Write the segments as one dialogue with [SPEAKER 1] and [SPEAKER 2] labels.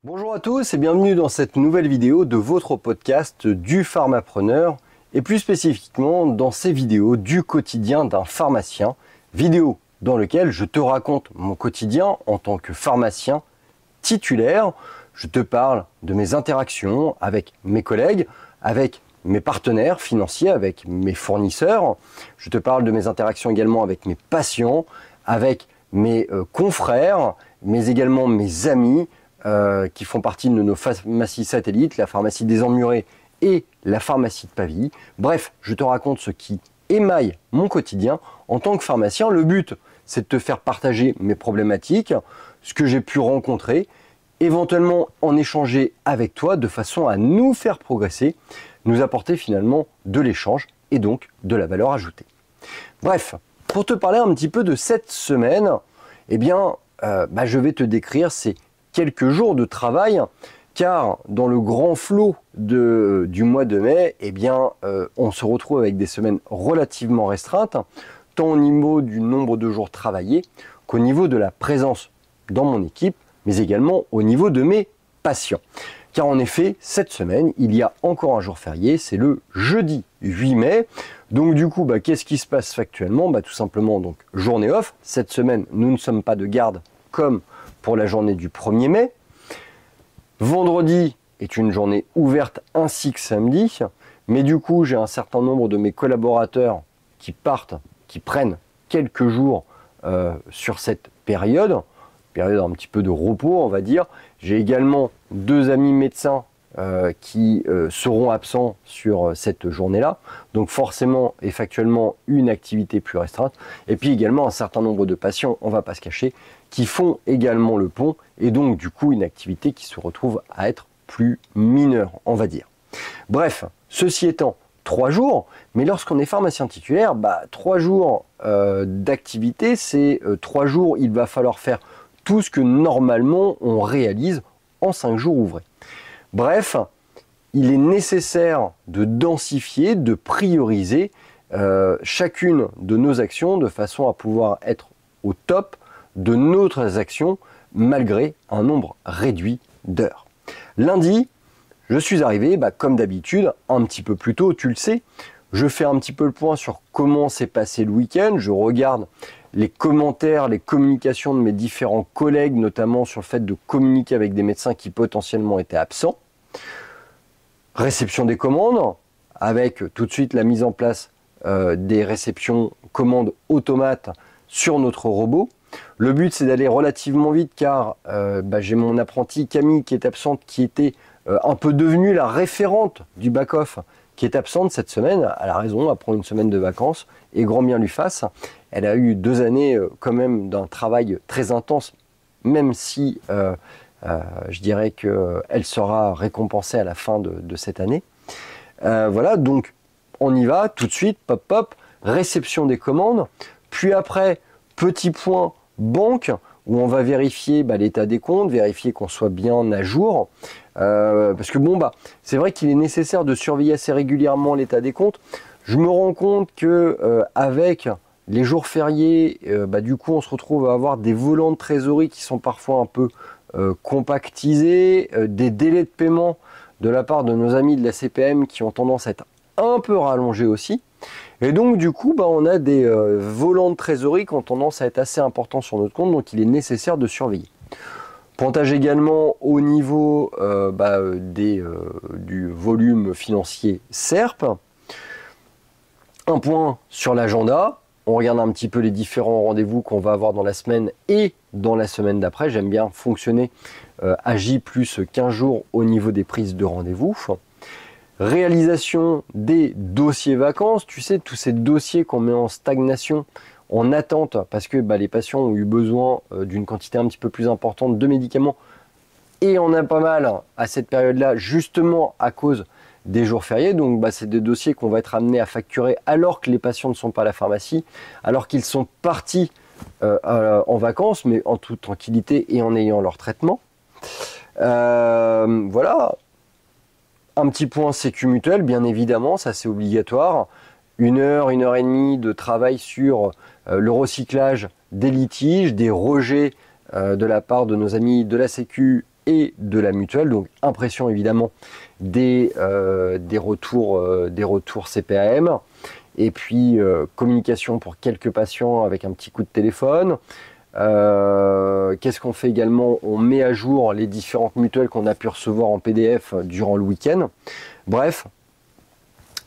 [SPEAKER 1] Bonjour à tous et bienvenue dans cette nouvelle vidéo de votre podcast du pharmapreneur et plus spécifiquement dans ces vidéos du quotidien d'un pharmacien, vidéo dans lequel je te raconte mon quotidien en tant que pharmacien titulaire. Je te parle de mes interactions avec mes collègues, avec mes partenaires financiers, avec mes fournisseurs. Je te parle de mes interactions également avec mes patients, avec mes confrères, mais également mes amis, qui font partie de nos pharmacies satellites, la pharmacie des Emmurés et la pharmacie de Pavilly. Bref, je te raconte ce qui émaille mon quotidien en tant que pharmacien. Le but, c'est de te faire partager mes problématiques, ce que j'ai pu rencontrer, éventuellement en échanger avec toi de façon à nous faire progresser, nous apporter finalement de l'échange et donc de la valeur ajoutée. Bref, pour te parler un petit peu de cette semaine, eh bien, je vais te décrire ces quelques jours de travail, car dans le grand flot du mois de mai, eh bien, on se retrouve avec des semaines relativement restreintes, tant au niveau du nombre de jours travaillés qu'au niveau de la présence dans mon équipe, mais également au niveau de mes patients. Car en effet, cette semaine, il y a encore un jour férié, c'est le jeudi 8 mai. Donc du coup, qu'est-ce qui se passe factuellement ? Tout simplement, donc, journée off. Cette semaine, nous ne sommes pas de garde comme pour la journée du 1er mai. Vendredi est une journée ouverte ainsi que samedi, mais du coup j'ai un certain nombre de mes collaborateurs qui prennent quelques jours sur cette période un petit peu de repos on va dire. J'ai également deux amis médecins qui seront absents sur cette journée-là, donc forcément et factuellement une activité plus restreinte, et puis également un certain nombre de patients, on ne va pas se cacher, qui font également le pont, et donc du coup une activité qui se retrouve à être plus mineure, on va dire. Bref, ceci étant, 3 jours, mais lorsqu'on est pharmacien titulaire, 3 jours d'activité, c'est 3 jours, il va falloir faire tout ce que normalement on réalise en 5 jours ouvrés. Bref, il est nécessaire de densifier, de prioriser chacune de nos actions de façon à pouvoir être au top de nos actions malgré un nombre réduit d'heures. Lundi, je suis arrivé, comme d'habitude, un petit peu plus tôt, tu le sais. Je fais un petit peu le point sur comment s'est passé le week-end. Je regarde les commentaires, les communications de mes différents collègues, notamment sur le fait de communiquer avec des médecins qui potentiellement étaient absents. Réception des commandes, avec tout de suite la mise en place des réceptions commandes automates sur notre robot. Le but, c'est d'aller relativement vite, car j'ai mon apprenti Camille qui est absente, qui était un peu devenue la référente du back-off, qui est absente cette semaine. Elle a raison, elle prend une semaine de vacances, et grand bien lui fasse. Elle a eu 2 années quand même d'un travail très intense, même si je dirais qu'elle sera récompensée à la fin de cette année. Voilà, donc on y va tout de suite, pop pop, réception des commandes, puis après, petit point banque, où on va vérifier l'état des comptes, vérifier qu'on soit bien à jour. Parce que c'est vrai qu'il est nécessaire de surveiller assez régulièrement l'état des comptes. Je me rends compte que avec les jours fériés, du coup on se retrouve à avoir des volants de trésorerie qui sont parfois un peu compactisés, des délais de paiement de la part de nos amis de la CPM qui ont tendance à être un peu rallongés aussi. Et donc du coup on a des volants de trésorerie qui ont tendance à être assez importants sur notre compte, donc il est nécessaire de surveiller. Pointage également au niveau du volume financier SERP. Un point sur l'agenda. On regarde un petit peu les différents rendez-vous qu'on va avoir dans la semaine et dans la semaine d'après. J'aime bien fonctionner à J plus 15 jours au niveau des prises de rendez-vous. Réalisation des dossiers vacances. Tu sais, tous ces dossiers qu'on met en stagnation, en attente, parce que les patients ont eu besoin d'une quantité un petit peu plus importante de médicaments. Et on a pas mal à cette période-là, justement à cause des jours fériés. Donc c'est des dossiers qu'on va être amené à facturer alors que les patients ne sont pas à la pharmacie, alors qu'ils sont partis en vacances, mais en toute tranquillité et en ayant leur traitement. Voilà. Un petit point sécu mutuelle, bien évidemment, ça c'est obligatoire. 1 heure, 1 heure et demie de travail sur le recyclage des litiges, des rejets de la part de nos amis de la Sécu et de la mutuelle. Donc impression évidemment des retours CPAM. Et puis communication pour quelques patients avec un petit coup de téléphone. Qu'est-ce qu'on fait également? On met à jour les différentes mutuelles qu'on a pu recevoir en PDF durant le week-end. Bref,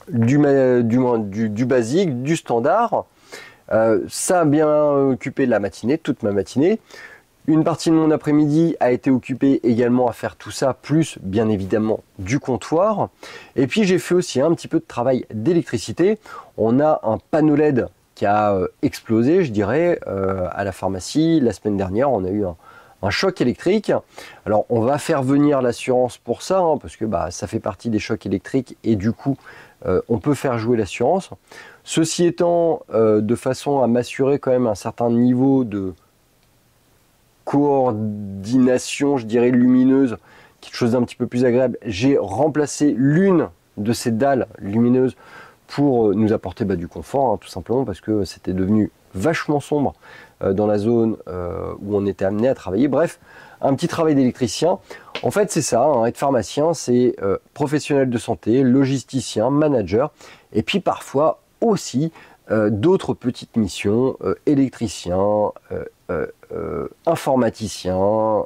[SPEAKER 1] du basique, du standard. Ça a bien occupé la matinée, toute ma matinée. Une partie de mon après-midi a été occupée également à faire tout ça, plus bien évidemment du comptoir. Et puis j'ai fait aussi un petit peu de travail d'électricité. On a un panneau LED qui a explosé, je dirais, à la pharmacie. La semaine dernière, on a eu un choc électrique. Alors on va faire venir l'assurance pour ça, hein, parce que ça fait partie des chocs électriques et du coup, on peut faire jouer l'assurance. Ceci étant, de façon à m'assurer quand même un certain niveau de coordination, je dirais lumineuse, quelque chose d'un petit peu plus agréable, j'ai remplacé l'une de ces dalles lumineuses pour nous apporter du confort, hein, tout simplement parce que c'était devenu vachement sombre dans la zone où on était amené à travailler. Bref, un petit travail d'électricien. En fait, c'est ça, hein, être pharmacien, c'est professionnel de santé, logisticien, manager, et puis parfois aussi d'autres petites missions, électricien, informaticien,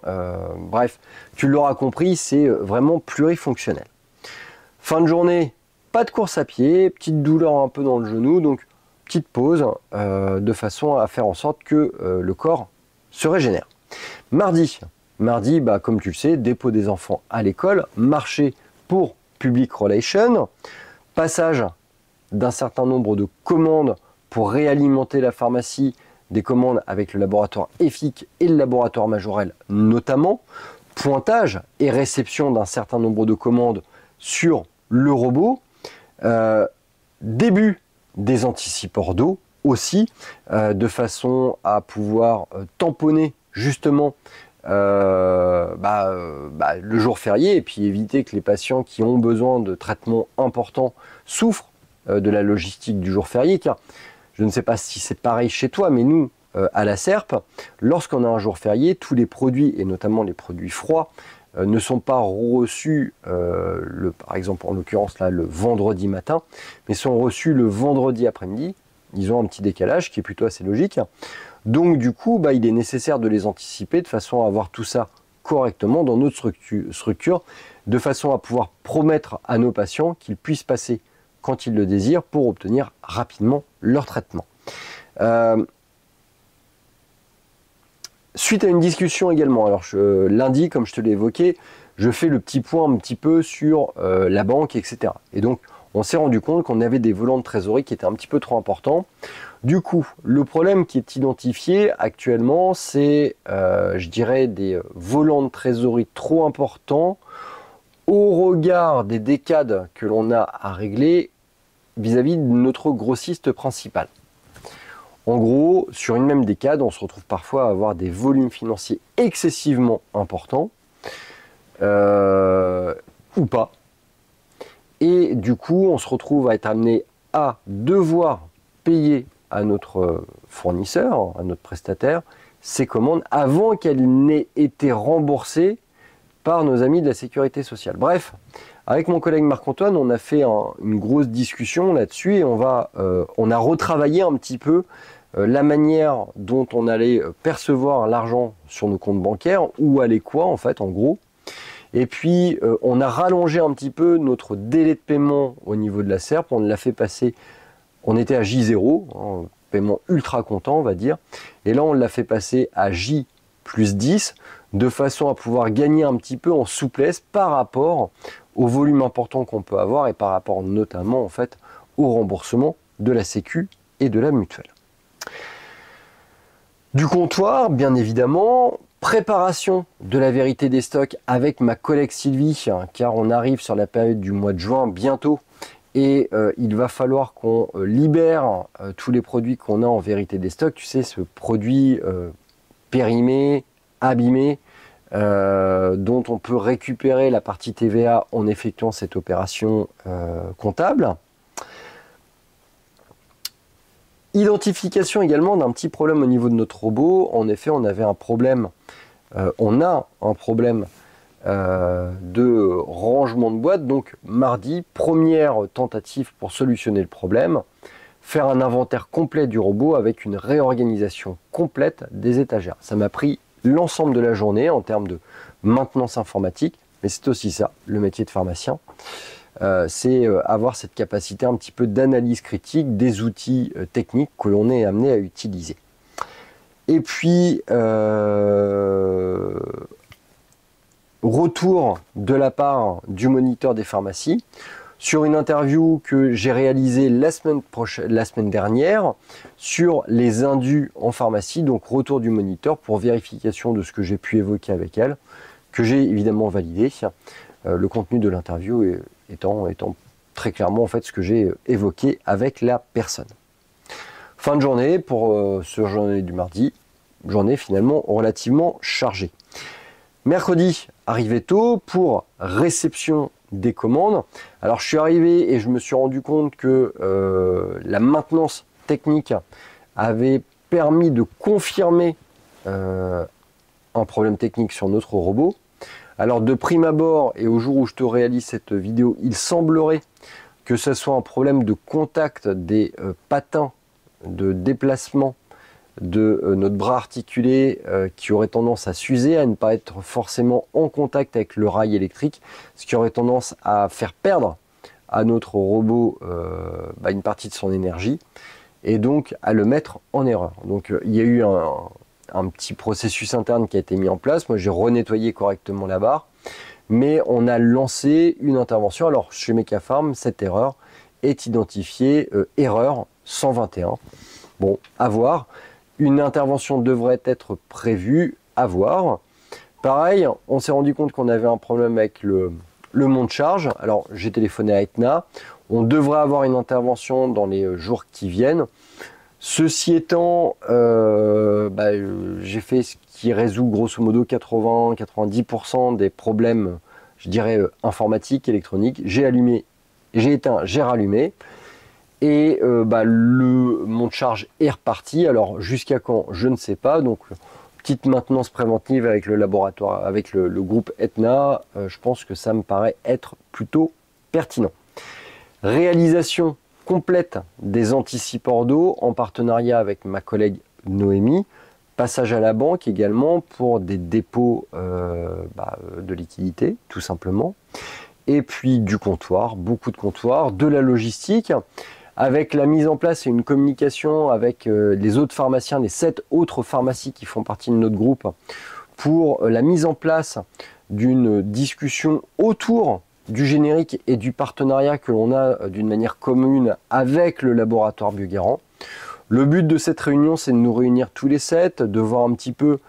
[SPEAKER 1] bref, tu l'auras compris, c'est vraiment plurifonctionnel. Fin de journée, pas de course à pied, petite douleur un peu dans le genou, donc petite pause de façon à faire en sorte que le corps se régénère. Mardi, comme tu le sais, dépôt des enfants à l'école, marché pour Public Relations, passage d'un certain nombre de commandes pour réalimenter la pharmacie, des commandes avec le laboratoire EFIC et le laboratoire Majorel notamment, pointage et réception d'un certain nombre de commandes sur le robot, début des anticipeurs d'eau aussi, de façon à pouvoir tamponner justement le jour férié et puis éviter que les patients qui ont besoin de traitements importants souffrent de la logistique du jour férié, car je ne sais pas si c'est pareil chez toi, mais nous, à la SERP, lorsqu'on a un jour férié, tous les produits, et notamment les produits froids, ne sont pas reçus, par exemple en l'occurrence là, le vendredi matin, mais sont reçus le vendredi après-midi. Ils ont un petit décalage qui est plutôt assez logique. Donc du coup, il est nécessaire de les anticiper de façon à avoir tout ça correctement dans notre structure, de façon à pouvoir promettre à nos patients qu'ils puissent passer quand ils le désirent pour obtenir rapidement leur traitement. Suite à une discussion également, alors lundi, comme je te l'ai évoqué, je fais le petit point un petit peu sur la banque, etc. Et donc, on s'est rendu compte qu'on avait des volants de trésorerie qui étaient un petit peu trop importants. Du coup, le problème qui est identifié actuellement, c'est, je dirais, des volants de trésorerie trop importants au regard des décades que l'on a à régler vis-à-vis de notre grossiste principal. En gros, sur une même décade, on se retrouve parfois à avoir des volumes financiers excessivement importants, ou pas. Et du coup, on se retrouve à être amené à devoir payer à notre fournisseur, à notre prestataire, ces commandes avant qu'elles n'aient été remboursées par nos amis de la sécurité sociale. Bref, avec mon collègue Marc-Antoine, on a fait une grosse discussion là-dessus et on a retravaillé un petit peu la manière dont on allait percevoir l'argent sur nos comptes bancaires, où allait quoi en fait en gros. Et puis on a rallongé un petit peu notre délai de paiement au niveau de la SERP, on l'a fait passer, on était à J0, hein, paiement ultra comptant on va dire, et là on l'a fait passer à J plus 10, de façon à pouvoir gagner un petit peu en souplesse par rapport au volume important qu'on peut avoir et par rapport notamment en fait au remboursement de la Sécu et de la mutuelle. Du comptoir, bien évidemment, préparation de la vérité des stocks avec ma collègue Sylvie, car on arrive sur la période du mois de juin bientôt et il va falloir qu'on libère tous les produits qu'on a en vérité des stocks. Tu sais, ce produit périmé, abîmé, dont on peut récupérer la partie TVA en effectuant cette opération comptable. Identification également d'un petit problème au niveau de notre robot. En effet, on avait un problème, on a un problème de rangement de boîte. Donc mardi, première tentative pour solutionner le problème, faire un inventaire complet du robot avec une réorganisation complète des étagères. Ça m'a pris l'ensemble de la journée en termes de maintenance informatique, mais c'est aussi ça, le métier de pharmacien. C'est avoir cette capacité un petit peu d'analyse critique des outils techniques que l'on est amené à utiliser. Et puis, retour de la part du moniteur des pharmacies sur une interview que j'ai réalisée la semaine dernière sur les indus en pharmacie. Donc retour du moniteur pour vérification de ce que j'ai pu évoquer avec elle, que j'ai évidemment validé. Le contenu de l'interview étant très clairement en fait ce que j'ai évoqué avec la personne. Fin de journée pour ce journée du mardi, journée finalement relativement chargée. Mercredi, arrivé tôt pour réception des commandes. Alors je suis arrivé et je me suis rendu compte que la maintenance technique avait permis de confirmer un problème technique sur notre robot. Alors de prime abord et au jour où je te réalise cette vidéo, il semblerait que ce soit un problème de contact des patins de déplacement de notre bras articulé qui aurait tendance à s'user, à ne pas être forcément en contact avec le rail électrique, ce qui aurait tendance à faire perdre à notre robot une partie de son énergie et donc à le mettre en erreur. Donc il y a eu un petit processus interne qui a été mis en place. Moi j'ai renettoyé correctement la barre, mais on a lancé une intervention. Alors chez Mecapharm, cette erreur est identifiée erreur 121. Bon, à voir. Une intervention devrait être prévue, à voir. Pareil, on s'est rendu compte qu'on avait un problème avec le monte-charge. Alors, j'ai téléphoné à Etna. On devrait avoir une intervention dans les jours qui viennent. Ceci étant, j'ai fait ce qui résout grosso modo 80-90% des problèmes, je dirais, informatiques, électroniques. J'ai allumé, j'ai éteint, j'ai rallumé. Et le monte-charge est reparti. Alors jusqu'à quand, je ne sais pas. Donc petite maintenance préventive avec le laboratoire, avec le groupe Etna, je pense que ça me paraît être plutôt pertinent. Réalisation complète des anticipeurs d'eau en partenariat avec ma collègue Noémie. Passage à la banque également pour des dépôts de liquidité, tout simplement. Et puis du comptoir, beaucoup de comptoirs, de la logistique, avec la mise en place et une communication avec les autres pharmaciens, les 7 autres pharmacies qui font partie de notre groupe, pour la mise en place d'une discussion autour du générique et du partenariat que l'on a d'une manière commune avec le laboratoire Biogarant. Le but de cette réunion, c'est de nous réunir tous les 7, de voir un petit peu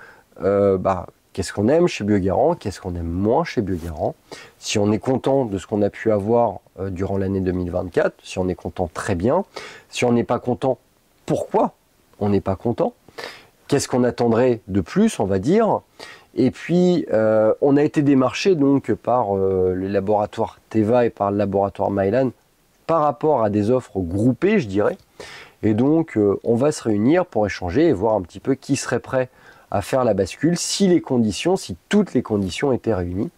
[SPEAKER 1] qu'est-ce qu'on aime chez Biogarant, qu'est-ce qu'on aime moins chez Biogarant, si on est content de ce qu'on a pu avoir durant l'année 2024, si on est content, très bien. Si on n'est pas content, pourquoi on n'est pas content? Qu'est-ce qu'on attendrait de plus, on va dire? Et puis, on a été démarché donc par le laboratoire Teva et par le laboratoire Mylan par rapport à des offres groupées, je dirais. Et donc, on va se réunir pour échanger et voir un petit peu qui serait prêt à faire la bascule si toutes les conditions étaient réunies.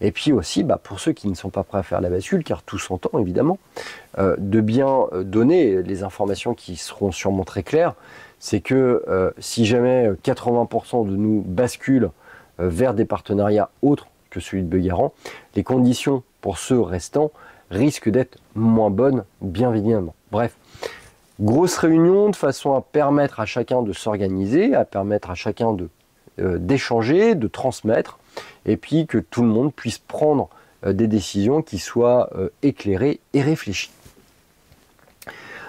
[SPEAKER 1] Et puis aussi, pour ceux qui ne sont pas prêts à faire la bascule, car tout s'entend évidemment, de bien donner les informations qui seront sûrement très claires. C'est que si jamais 80% de nous basculent vers des partenariats autres que celui de Biogarant, les conditions pour ceux restants risquent d'être moins bonnes, bien évidemment. Bref, grosse réunion de façon à permettre à chacun de s'organiser, à permettre à chacun d'échanger, de transmettre, et puis que tout le monde puisse prendre des décisions qui soient éclairées et réfléchies.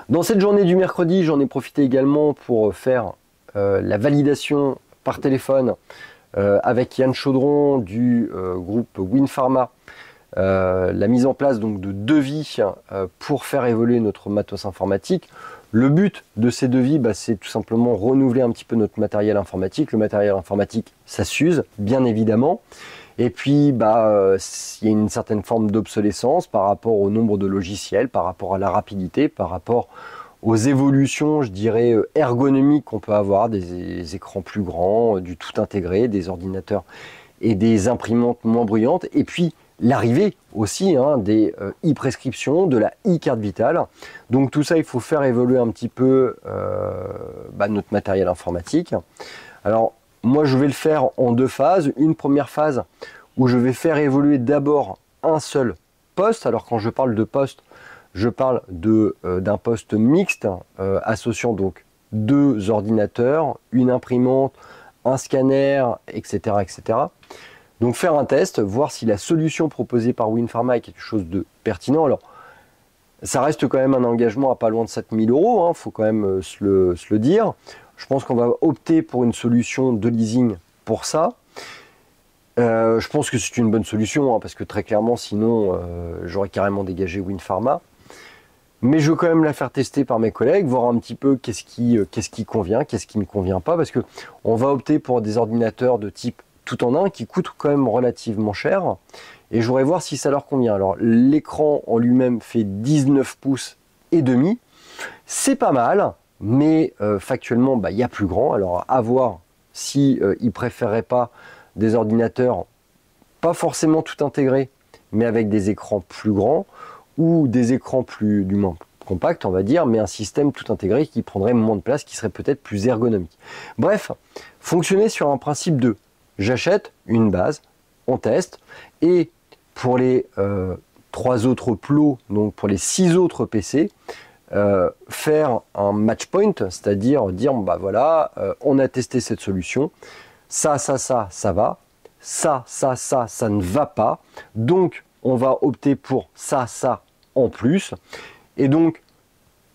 [SPEAKER 1] Dans cette journée du mercredi, j'en ai profité également pour faire la validation par téléphone avec Yann Chaudron du groupe Winpharma, la mise en place donc de devis pour faire évoluer notre matos informatique. Le but de ces devis, c'est tout simplement renouveler un petit peu notre matériel informatique. Le matériel informatique, ça s'use, bien évidemment. Et puis, il y a une certaine forme d'obsolescence par rapport au nombre de logiciels, par rapport à la rapidité, par rapport aux évolutions, je dirais, ergonomiques qu'on peut avoir, des écrans plus grands, du tout intégré, des ordinateurs et des imprimantes moins bruyantes, et puis l'arrivée aussi des e-prescriptions, de la e-carte vitale. Donc tout ça, il faut faire évoluer un petit peu notre matériel informatique. Alors moi, je vais le faire en 2 phases. Une première phase où je vais faire évoluer d'abord un seul poste. Alors quand je parle de poste, je parle d'un poste mixte associant donc 2 ordinateurs, une imprimante, un scanner, etc., etc. Donc faire un test, voir si la solution proposée par Winpharma est quelque chose de pertinent. Alors, ça reste quand même un engagement à pas loin de 7000 €, faut quand même se le dire. Je pense qu'on va opter pour une solution de leasing pour ça. Je pense que c'est une bonne solution, parce que très clairement, sinon, j'aurais carrément dégagé Winpharma. Mais je veux quand même la faire tester par mes collègues, voir un petit peu qu'est-ce qui convient, qu'est-ce qui ne convient pas, parce que on va opter pour des ordinateurs de type tout en un qui coûtent quand même relativement cher, et je voudrais voir si ça leur convient. Alors l'écran en lui-même fait 19 pouces et demi, c'est pas mal, mais factuellement il y a plus grand. Alors à voir si ils préféreraient pas des ordinateurs pas forcément tout intégrés, mais avec des écrans plus grands, ou des écrans plus du moins compacts, on va dire, mais un système tout intégré qui prendrait moins de place, qui serait peut-être plus ergonomique. Bref, fonctionner sur un principe de j'achète une base, on teste, et pour les 3 autres plots, donc pour les 6 autres PC, faire un match point, c'est-à-dire dire voilà, on a testé cette solution, ça va, ça ne va pas, donc on va opter pour ça en plus, et donc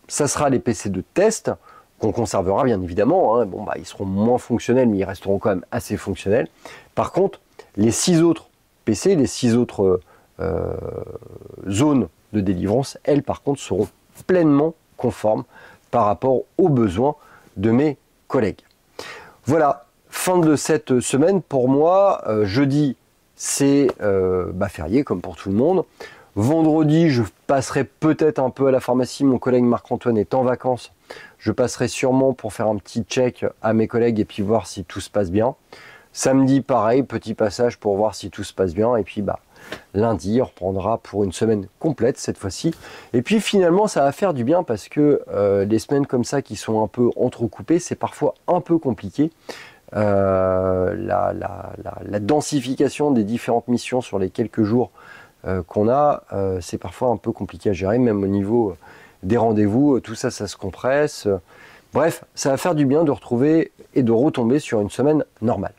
[SPEAKER 1] ça sera les PC de test qu'on conservera bien évidemment, ils seront moins fonctionnels, mais ils resteront quand même assez fonctionnels. Par contre, les 6 autres PC, les 6 autres zones de délivrance, elles par contre seront pleinement conformes par rapport aux besoins de mes collègues. Voilà, fin de cette semaine. Pour moi, jeudi, c'est férié comme pour tout le monde. Vendredi, je passerai peut-être un peu à la pharmacie. Mon collègue Marc-Antoine est en vacances. Je passerai sûrement pour faire un petit check à mes collègues et puis voir si tout se passe bien. Samedi, pareil, petit passage pour voir si tout se passe bien. Et puis lundi, on reprendra pour une semaine complète cette fois-ci. Et puis finalement, ça va faire du bien parce que les semaines comme ça qui sont un peu entrecoupées, c'est parfois un peu compliqué. La densification des différentes missions sur les quelques jours qu'on a, c'est parfois un peu compliqué à gérer, même au niveau des rendez-vous, tout ça, ça se compresse. Bref, ça va faire du bien de retrouver et de retomber sur une semaine normale.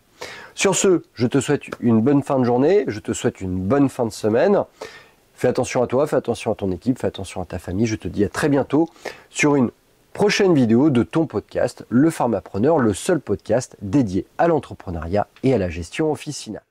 [SPEAKER 1] Sur ce, je te souhaite une bonne fin de journée, je te souhaite une bonne fin de semaine. Fais attention à toi, fais attention à ton équipe, fais attention à ta famille. Je te dis à très bientôt sur une prochaine vidéo de ton podcast, Le Pharmapreneur, le seul podcast dédié à l'entrepreneuriat et à la gestion officinale.